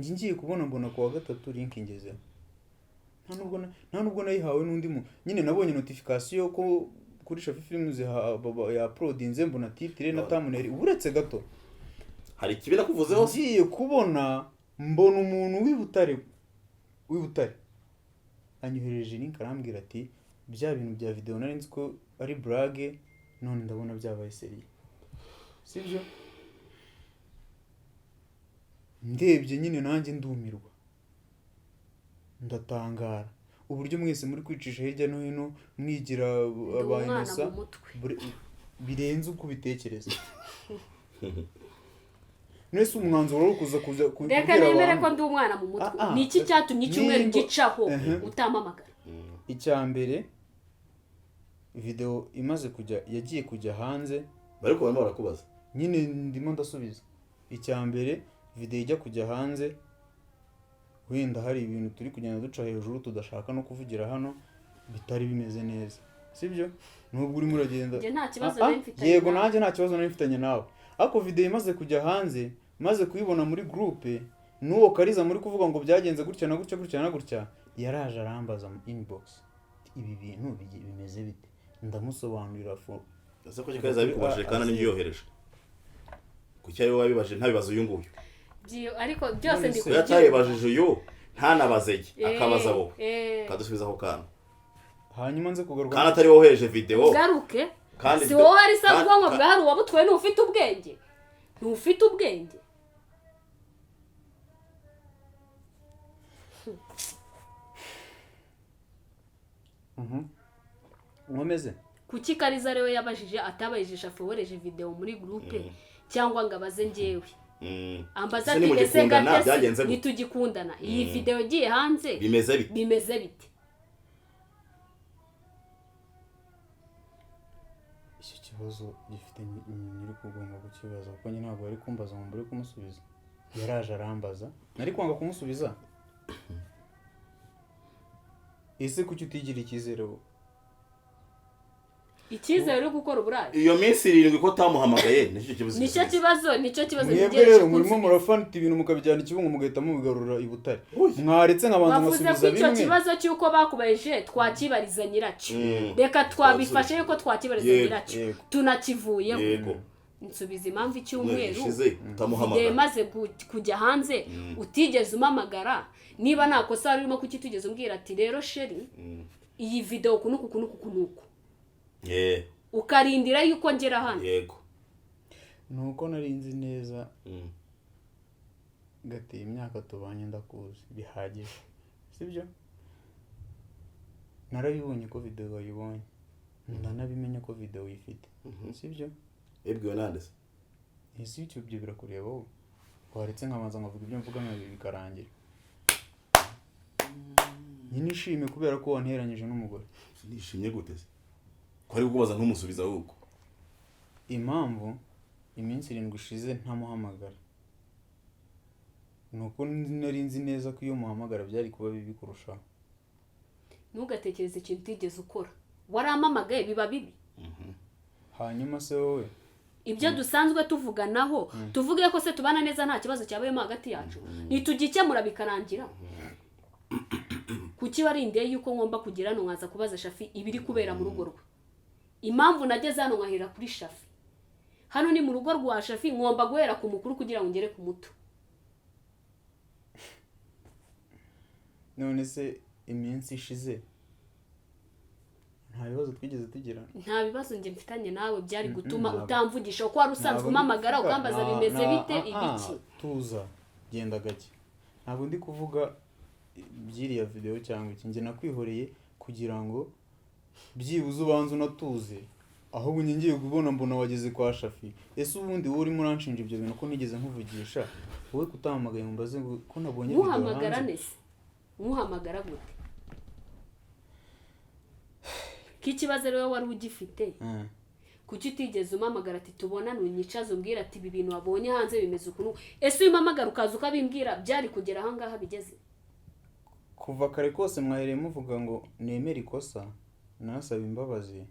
ngiye kubona mbona kwa gatatu link ingeze nta nubwo nayihawe n'undi mu nyine nabonye notification ko kuri Shafi Films ya uploadinze mbona titre na thumbnail uretse gato hari kibira kuvuzeho ngiye kubona mbona umuntu w'Ibutare anyohereje link arambwira ati bya bintu bya video nari nzi ko ari blague none ndabona byabaye serie sibyo ndebye nyine nanjye ndumirwa ndatangara uburyo mwese muri kwicisha hirya no hino mwigira abanesa birenze uko bitekereza nese umwanzuro wo kuza kubwira reka nemere ko ndi umwana mu mutwe niki cyatumye icyumweru gicaho utamamagara icya mbere video imaze yagiye kujya hanze bariko barimo barakubaza nyine ndimo ndasubiza icya mbere video ijya kujya hanze wenda hari ibintu turi kugenda duca hejuru tudashaka no kuvugira hano bitari bimeze neza sibyo nubwo urimo uragenda njye nta kibazo nari mfitanye yego nanjye nta kibazo nari mfitanye nawe ariko video imaze kujya hanze maze kuyibona muri groupe n'uwo Kariza muri kuvuga ngo byagenze gutya na gutya gutya na gutya yaraje arambaza mu inbox ibi bintu bimeze bite ndamusobanurira fo ese ko Kariza bikubashije kandi n'ibyo yohereje kuki ayo wabibaje ntabibazo uyu nguyu ariko byose ndi kugira yatayibajije uyu ntanabaze akabaza wowe kadusubizaho kana hanyuma nze kugaruka kandi atari wohereje video garuke si wowe ari sabwo ngo bwahari wabutwaye n'ufite ubwenge ntufite ubwenge nkomeze kuki Kariza rero yabajije atabajije shaforeje video muri groupe cyangwa ngo abaze njyewe ambaza ati ese gatese nitugikundana iyi video igiye hanze bimeze bite icyo kibazo gifite nyiri kugomba kukibaza kuko nyine ntabwo ari kumbaza ngo mbure kumusubiza yaraje arambaza nari kwanga kumusubiza ese kuki utigira icyizere wowe icyizere uri gukora uburayi iyo minsi 7 ko tamuhamagaye nicyo kibazo mwebwe rero murimo murafanta ibintu mukabijyana ikibungo mugahita mubigarura i Butare mwaretse nkabanza ngasubiza bimwe icyo kibazo cyuko bakubaje twakibariza nyiracyo reka twabifashe yuko twakibariza nyiracyo tunakivuyeho nsubiza impamvu icyumweru maze kujya hanze utigeze umamagara niba nakosa urimo kukitugeza umbwira ati rero sheri iyi video kunuku ukarindira yuko ngera hano yego nuko narinzi neza gateye imyaka tubanye ndakuzi bihagije sibyo narabibonye ko video wayibonye ndanabimenya ko video uyifite sibyo ebwe nandese ese YouTube byo birakureba wowe waretse nkabanza nkavuga ibyo mvuga nka bikarangira nyine ishime kubera ko wanteranyije n'umugore nishimye gute se ko ari kubaza ntumusubiza ahubwo impamvu iminsi 7 ishize ntamuhamagara nuko narinzi neza ko iyo muhamagara byari kuba bibi kurushaho ntugatekereze ikintu utigeze ukora waramamagaye biba bibi hanyuma se wowe ibyo dusanzwe tuvuganaho tuvuge ko se tubana neza nta kibazo cyabayemo hagati yacu nitugikemura bikarangira kuki warindeye yuko ngomba kugira no nkaza kubaza Shafi ibiri kubera mu rugo rwe impamvu nageze hano nkahera kuri Shafi hano ni mu rugo rwa Shafi ngomba guhera ku mukuru kugira ngo ngere ku muto none se iminsi ishize nta bibazo twigeze tugira nta bibazo nge mfitanye nawe byari gutuma utamvugisha ko wari usanzwe umamagara ukambaza bimeze bite ibiki tuza genda gake ntabwo ndi kuvuga byiriya video cyangwa iki nge nakwihoreye kugira ngo byibuze ubanze unatuze ahubwo ngiye kubona mbona wageze kwa Shafi ese ubundi wowe urimo uranshinja ibyo bintu ko nigeze nkuvugisha wowe kutamamagaye mbaze ko nabonye video muhamagara nese muhamagara gute kikibazo rero wari ugifite kuki utigeze umamagara ati tubona nunyicaza umbwira ati ibi bintu wabonye hanze bimeze ukuntu ese umamagara ukaza ukabimbwira byari kugera aha ngaha bigeze kuva kare kose mwahereye muvuga ngo nemera ikosa nasaba imbabazi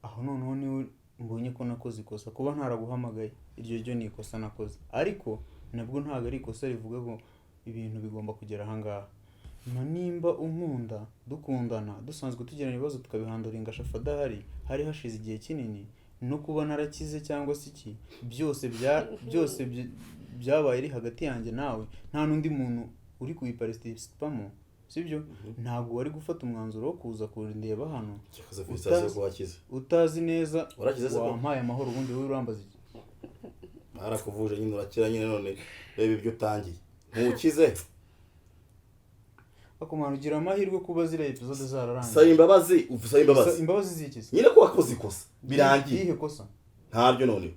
aho noneho ni mbonye ko nakoze ikosa kuba ntaraguhamagaye iryo ryo ni ikosa nakoze ariko nabwo ntago ari ikosa rivuga ngo ibintu bigomba kugera aha ngaha nimba unkunda dukundana dusanzwe tugirana ibibazo tukabihanduringa Shafi adahari hari hashize igihe kinini no kuba narakize cyangwa se iki byose byabaye ari hagati yanjye nawe nta nundi muntu uri kuyiparticipamo sibyo ntabwo wari gufata umwanzuro wo kuza kurindeba hano utazi neza wampaye amahoro ubundi wowe urambaza iki barakuvuje nyine urakira nyine none reba ibyo utangiye ntukize akomana ugira amahirwe kuba zire episode zararangiye saba imbabazi imbabazi zikize nyine ko wakoze ikosa birangiye irihe kosa ntabyo none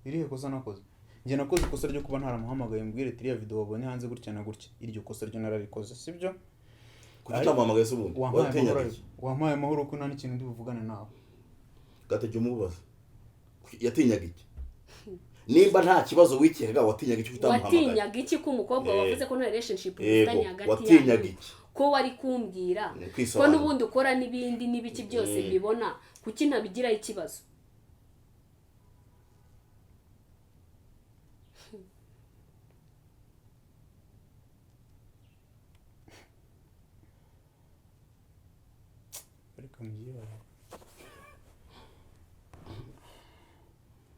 irihe kosa nakoze nge nakoze ikosa ryo kuba ntaramuhamagaye mbwire tiriya video wabonye hanze gutya na gutya iryo kosa ryo nararikoze sibyo kutamuhamagaye se ubundi wampaye amahoro ko nta n'ikintu ndi buvugane nawe gatege umubaza yatinyaga iki nimba nta kibazo wikekaga watinyaga iki kutamuhamagaye watinyaga iki ko umukobwa wavuze ko nta relationship ufitanye hagati watinyaga iki ko wari kumbwira ko n'ubundi ukora n'ibindi n'ibiki byose bibona kuki ntabigiraho ikibazo.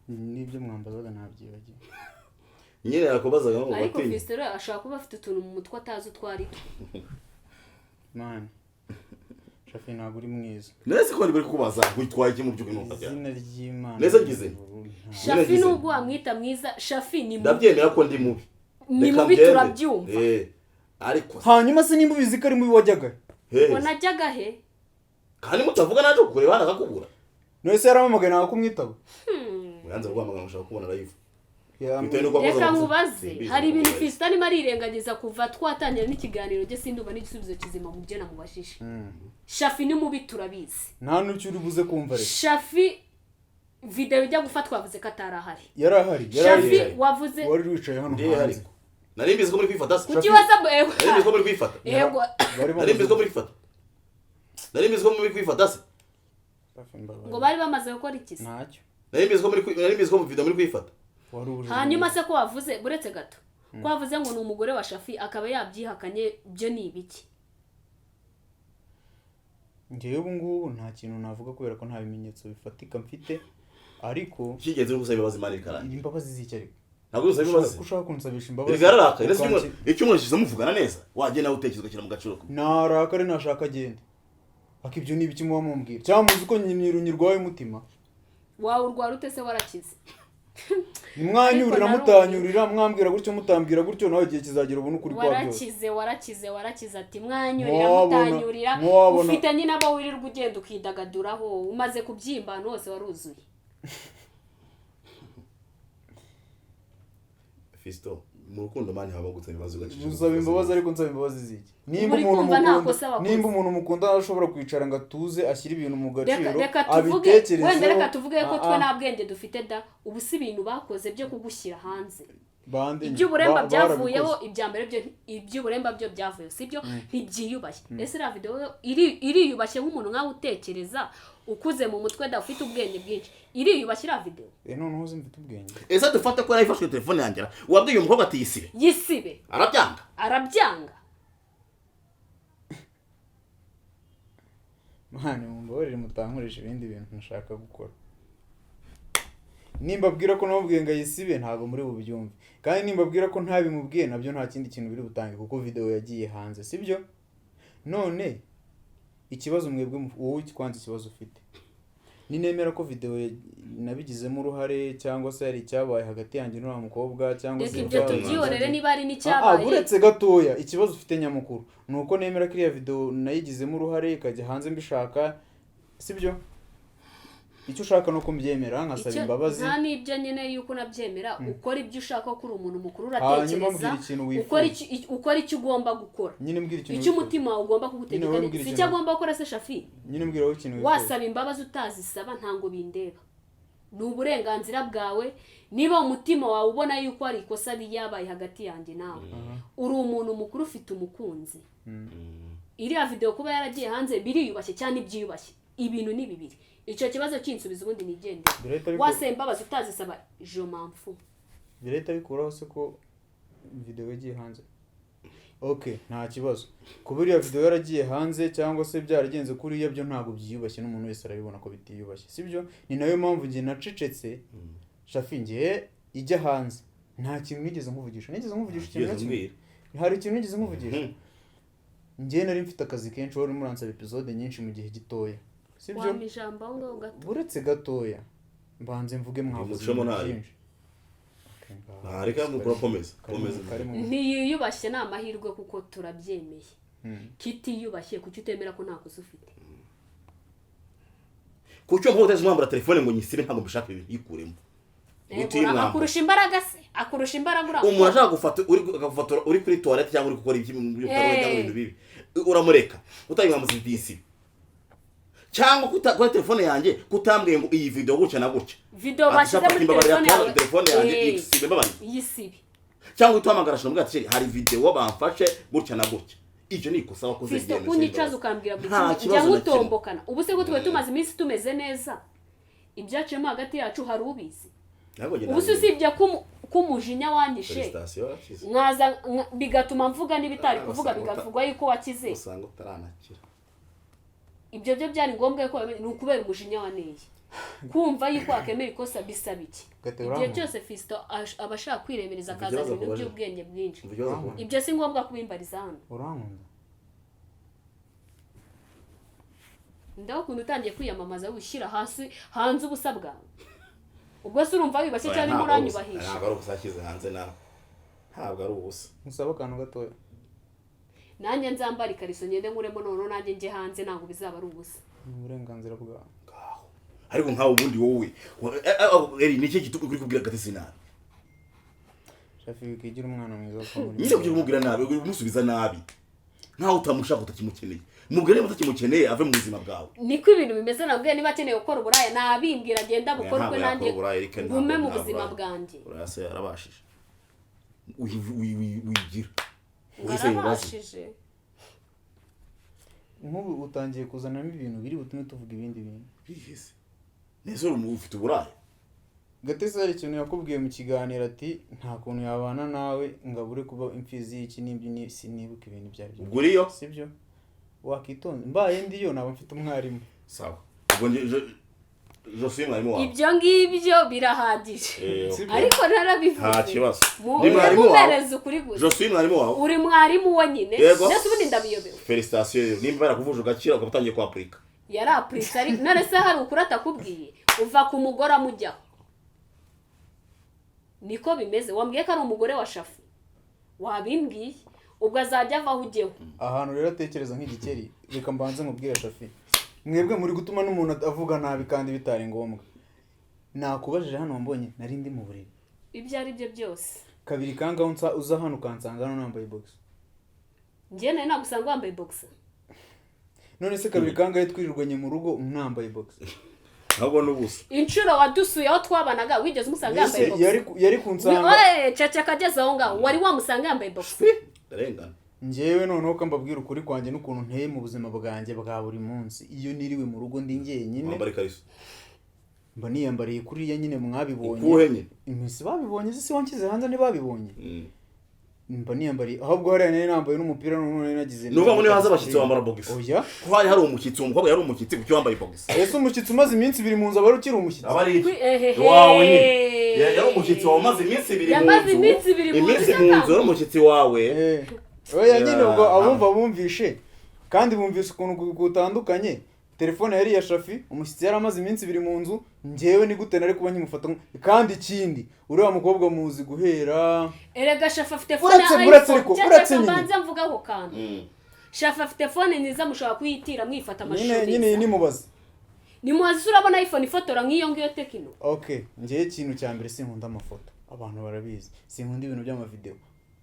n'ibyo mwambazaga ntabyibagiwe nyine yakubazaga ngo ariko Fistere ashaka kuba afite utuntu mu mutwe atazi utwari man Shafi ntabwo uri mwiza nese ko bari kukubaza witwaye iki mu by'ukuri n'uko izina ry'Imana nese gize Shafi nubwo wamwita mwiza Shafi ni mubi ndabyemera ko ndi mubi ni mubi turabyumva ariko hanyuma se nimba ubizi ko ari mubi wajyaga ngo najyaga he kandi mutavuga naje kureba nakakubura nese yaramamagaye nawe kumwitaba yanze rwamagana ushaka kubona live reka nkubaze hari ibintu Fiston arimo arirengagiza kuva twatangira n'ikiganiro cye sinduba n'igisubizo kizima mu byo namubashije. Shafi ni mubi turabizi nta n'ucyo uri buze kumva rero Shafi video ijya gufatwa wavuze ko atarahari yarahari Shafi wavuze wari wicaye hano hanze nari mbizi ko muri kwifata kuki wasabu nari mbizi ko muri kwifata yego nari mbizi ko muri kwifata nari mbizi ko muri kwifata se ngo bari bamaze gukora iki se ntacyo nari mbizi ko mu video muri kwifata hanyuma se ko wavuze buretse gato ko wavuze ngo ni umugore wa Shafi akaba yabyihakanye byo ni ibiki ngewe ubu ngubu nta kintu navuga kubera ko nta bimenyetso bifatika mfite ariko kigenze gusaba imbabazi Imana ikaranga imbabazi z'iki ariko ntabwo usaba imbabazi ushaka kunsabisha imbabazi bigararaka icyo mwashize muvugana neza wagenda utekereza ukira mu gaciro narakare nashaka agende akibyo ni ibiki muba mumbwira cyangwa muzi ko nyirwaye umutima wawe urwara ute se warakize mwanyurira mutanyurira mwambwira gutyo mutambwira gutyo nawe igihe kizagera ubone ukuri kwa byose warakize ati mwanyurira mutanyurira ufite nyine abo wirirwa ugenda ukidagaduraho umaze kubyimba hose waruzuye Fisto mu rukundo mani haba gutsa ibibazo gaciye uzaba imbabazi ariko nsaba imbabazi ziki nimba umuntu mukunda ashobora kwicara ngo atuze ashyira ibintu mu gaciro abitekerezeho wenda reka tuvuge ko twe nta bwenge dufite da ubu si ibintu bakoze byo kugushyira hanze iby'uburemba byavuyeho iby'uburemba byo byavuye sibyo ntibyiyubashye ese iriya video iriyubashye nk'umuntu nkawe utekereza ukuze mu mutwe da ufite ubwenge bwinshi iriyubashye iriya video noneho uzi mfite ubwenge ese dufate ko yarayifashwe telefone yanjye wabwiye umukobwa ati yisibe arabyanga mwana mumbabarire mutankoresha ibindi bintu nashaka gukora nimba abwira ko namubwiye ngo ayisibe ntabwo muri bubyumve kandi nimba abwira ko ntabimubwiye nabyo nta kindi kintu biri butange kuko video yagiye hanze sibyo none ikibazo mwebwe wowe kwanza ikibazo ufite ninemera ko video nabigizemo uruhare cyangwa se ari icyabaye hagati yanjye n'uwo mukobwa cyangwa se ibyo tubyihorere niba ari n'icyabaye buretse gatoya ikibazo ufite nyamukuru nuko nemera ko iriya video nayigizemo uruhare ikajya hanze mbishaka sibyo icyo ushaka no kumbyemera nkasaba imbabazi nta nibyo nyene yuko nabyemera ukora ibyo ushaka ko uri umuntu mukuru uratekereza ukora icyo ugomba gukora nyine mbwira ikintu icyo umutima ugomba kugutegeka si cyo agomba gukora se Shafi nyine mbwira wowe ikintu wasaba imbabazi utazisaba ntango bindeba ni uburenganzira bwawe niba umutima wawe ubona yuko ari ikosa ryabaye hagati yanjye nawe uri umuntu mukuru ufite umukunzi iriya video kuba yaragiye hanze biriyubashye cyane ibyiyubashye ibintu ni bibiri icyo kibazo cyinsubiza ubundi nigende wasemba bazi utazisaba je m'enfou bireta bikuraho se ko video yagiye hanze okay nta kibazo kuburiya video yaragiye hanze cyangwa se byaragenze kuri iyo byo ntago byiyubashye n'umuntu wese arabibona ko bitiyubashye sibyo ni nayo mpamvu ngiye nacecetse Shafi ngiye ijya hanze nta kintu nigeze nkuvugisha ikintu hari ikintu nigeze nkuvugisha ngiye nari mfite akazi kenshi wari muransaba episode nyinshi mu gihe gitoya sibyo wamijamba ngo gato buretse gatoya mbanze mvuge mwavuze byinshi reka mukora komeza ntiyiyubashye ni amahirwe kuko turabyemeye kitiyubashye kuki utemera ko nta kosa ufite kuki mvuga uteze mwambara telefone ngo nyisibe ntabwo mbishaka ibintu yikuremo akurusha imbaraga se umuntu ashaka gufotora uri kuri toilette cyangwa uri gukora ibintu bibi uramureka utayimwamaza idisi cyangwa kuri telefone yanjye kutambwiye ngo iyi video gutya na gutya video bashyize muri telefone yanjye yisibe mbabaye yisibe cyangwa ituhamagara shino mbwa ati hari video bamfashe gutya na gutya ibyo ni ikosa wakoze Fisto kunyicaza ukambwira Nta buri kibazo njya na ngutombokana ubu se ko twe tumaze iminsi tumeze neza ibyacemo hagati yacu hari ubizi ubu se usibye kumujinya wanyishe mwaza bigatuma mvuga n'ibitari kuvuga bigavugwa yuko wakize usanga utaranakira ibyo byo byari ngombwa ko ni ukubera umujinya waneye kumva yuko akemera ikosa bisaba iki igihe cyose Fisto abashaka kwiremereza akaza ibintu by'ubwenge bwinshi ibyo si ngombwa kubimbariza hano urankunda ndakunda utangiye kwiyamamaza wishyira hanze ubusa bwawe ubwo se urumva wibashye cyane muranyubahisha ntabwo ari ubusa kize hanze nawe ntabwo ari ubusa musaba akantu gatoya nanjye nzambara ikariso ngende nkuremo none nanjye njye hanze ntabwo bizaba ari ubusa ni uburenganzira bwawe ariko nkawe ubundi wowe ni iki gituko kuri kubwira Gatesi nabi Shafi wikigira umwana mwiza ko muri nyine kugira umubwira nabi umusubiza nabi nkaho utamushaka utakimukeneye mubwire niba utakimukeneye ave mu buzima bwawe niko ibintu bimeze nabwiye niba akeneye gukora uburaya nabimbwira agenda bukorwe nanjye gume mu buzima bwanjye urase yarabashije wigira warabashije nk'ubu utangiye kuzanamo ibintu biri butume tuvuga ibindi bintu bihise nese ufite uburaya Gatesi hari ikintu yakubwiye mu kiganiro ati nta kuntu yabana nawe ngabure kuba imfizi y'iki n'ibyo sinibuka ibintu byari byo uguriyo sibyo wakitonze mbaye ndiyo naba mfite umwarimu sawa ubwo Josie mwarimu wawe ibyo ngibyo birahagije ariko narabivuze nta kibazo ni mwarimu wawe ukuri gusa Josie mwarimu wawe uri mwarimu wenyine ndetse ubundi ndabiyobewe felicitation nimba barakuvuje ugakira ugatangiye kwa Afrika yari Afrika ari none se hari ukuri atakubwiye uva ku mugore amujyaho niko bimeze wambwiye ko ari umugore wa Shafi wabimbwiye ubwo azajya avaho ujyeho ahantu rero atekereza nk'igikeri reka mbanze nkubwire Shafi mwebwe muri gutuma n'umuntu avuga nabi kandi bitari ngombwa nakubajije hano mbonye nari ndi mu buriri ibyo ari byo byose kabiri kangaho uza hano ukansanga hano nambaye box njye nawe nagusanga wambaye box none se kabiri kangahe twirirwanye mu rugo nambaye box ntabwo n'ubusa inshuro wadusuye aho twabanaga wigeze umusanga yambaye box yari kunsanga cece kageze aho ngaho wari wamusanga yambaye box darengana njyewe noneho ko mbabwira ukuri kwanjye n'ukuntu nteye mu buzima bwanjye bwa buri munsi iyo niriwe mu rugo ndi njyenyine wambara ikariso mba niyambariye kuriya nyine mwabibonye ukuhe nyine iminsi babibonye si wankize hanze ntibabibonye mba niyambariye ahubwo hariya nari nambaye n'umupira none nagize nuvuga ngo niba haza abashyitsi bambara box oya ko hari umushyitsi umukobwa yari umushyitsi kuki wambaye box ese umushyitsi umaze iminsi 2 mu nzu abari ukiri umushyitsi abari wawe nyine yari umushyitsi wawe umaze iminsi 2 mu nzu mu nzu umushyitsi wawe oya nyine ubwo abumva bumvishe kandi bumvishe ukuntu gutandukanye telefone yari ya Shafi umushyitsi yari amaze iminsi 2 mu nzu njyewe ni gute nari kuba nkimufata kandi ikindi uriya mukobwa muzi guhera erega Shafi afite phone uretse banza mvuga ko kandi Shafi afite phone nziza mushobora kuyitira mwifata amashusho nyine nimubaza nimubaza urabona iPhone ifotora nk'iyo ngiyo Tekino okay njye ikintu cya mbere sinkunda amafoto abantu barabizi sinkunda ibintu by'amavideo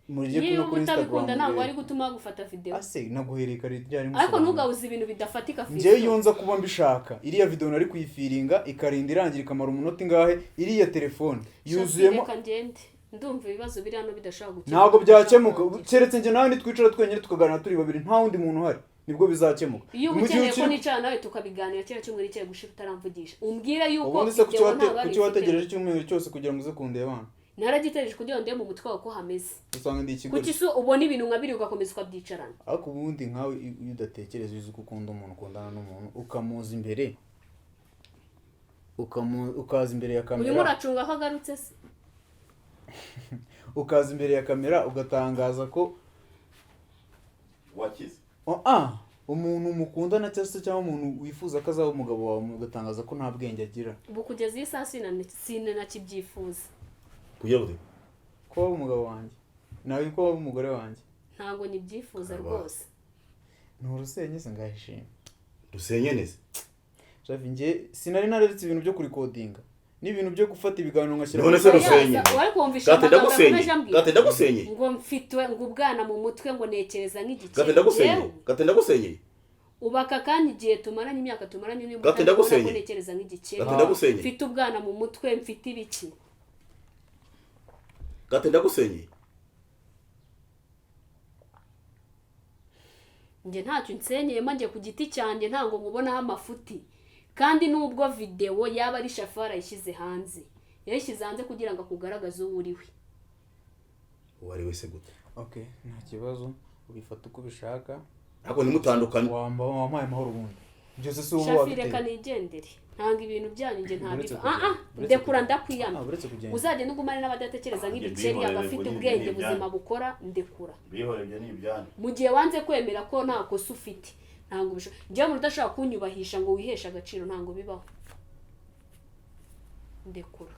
murije no kuri Instagram ntabwo ari gutuma gufata video ase naguhereka ryari ariko ntugawuze ibintu bidafatika Fisto njye yonza kuba mbishaka iriya video nari kuyifiringa ikarinda irangira ikamara umunota ingahe iriya telefone yuzuyemo kangende ndumva ibibazo biri hano bidashaka gukemura ntabwo byakemuka keretse nje nawe nitwicara twenyine tukaganira turi babiri nta wundi muntu uhari nibwo bizakemuka iyo ukeneye ko nicara nawe tukabiganira cyera cyumwe n'icyo gushika utaramvugisha umbwira yuko kuki wategereje icyumweru cyose kugira ngo uze kundeba hano naragitereje kugira ngo ndebe mu mutwe wawe ko hameze usanga ndi ikigo kuki so ubona ibintu nkabiri ugakomeza ukabyicarana ariko ubundi nkawe iyo udatekereza uzi ko ukunda umuntu ukundana n'umuntu ukamuza imbere ukaza imbere ya kamera urimo uracunga ko agarutse se ukaza imbere ya kamera ugatangaza ko wakize umuntu mukundana cyangwa umuntu wifuza ko azaba umugabo wawe ugatangaza ko nta bwenge agira ubu kugeza iyi saa sina nakibyifuza kugira ngo ko umugabo wanjye nawe ko umugore wanjye ntago nibyifuza rwose nturusenye se ngahishima dusenye neza Shafi nge sinari naretse ibintu byo kurikodinga n'ibintu byo gufata ibiganiro ngashyira none se rusenye wari kumvisha gate ndagusenye ngo mfitwe ngo ubwana mu mutwe ngo nekereza nk'igike gate ndagusenye ubaka kandi igihe tumaranye imyaka tumaranye n'imwe gate ndagusenye nekereza nk'igike gate ndagusenye mfite ubwana mu mutwe mfite ibiki gate ndagusenye njye ntacyo nsenyeyemo njye ku giti cyanjye ntabwo mubonaho amafuti kandi nubwo videwo yaba ari Shafi yarayishyize hanze yayishyize hanze kugira ngo akugaragaze uwo uri we. uwo ari wese gute? Okay, nta kibazo ubifata uko ubishaka ariko nimutandukane wampaye amahoro ubundi byose si ubu Shafi reka nigendere ntabwo ibintu byanyu njye ntabiva ndekura ndakwiyama uzagenda ugumane n'abadatekereza nk'ibikeri abafite ubwenge buzima bukora ndekura bihorebye n'ibyanyu mu gihe wanze kwemera ko nta kosa ufite ntabwo bishoboka njyewe umuntu udashobora kunyubahisha ngo wiheshe agaciro ntabwo bibaho ndekura.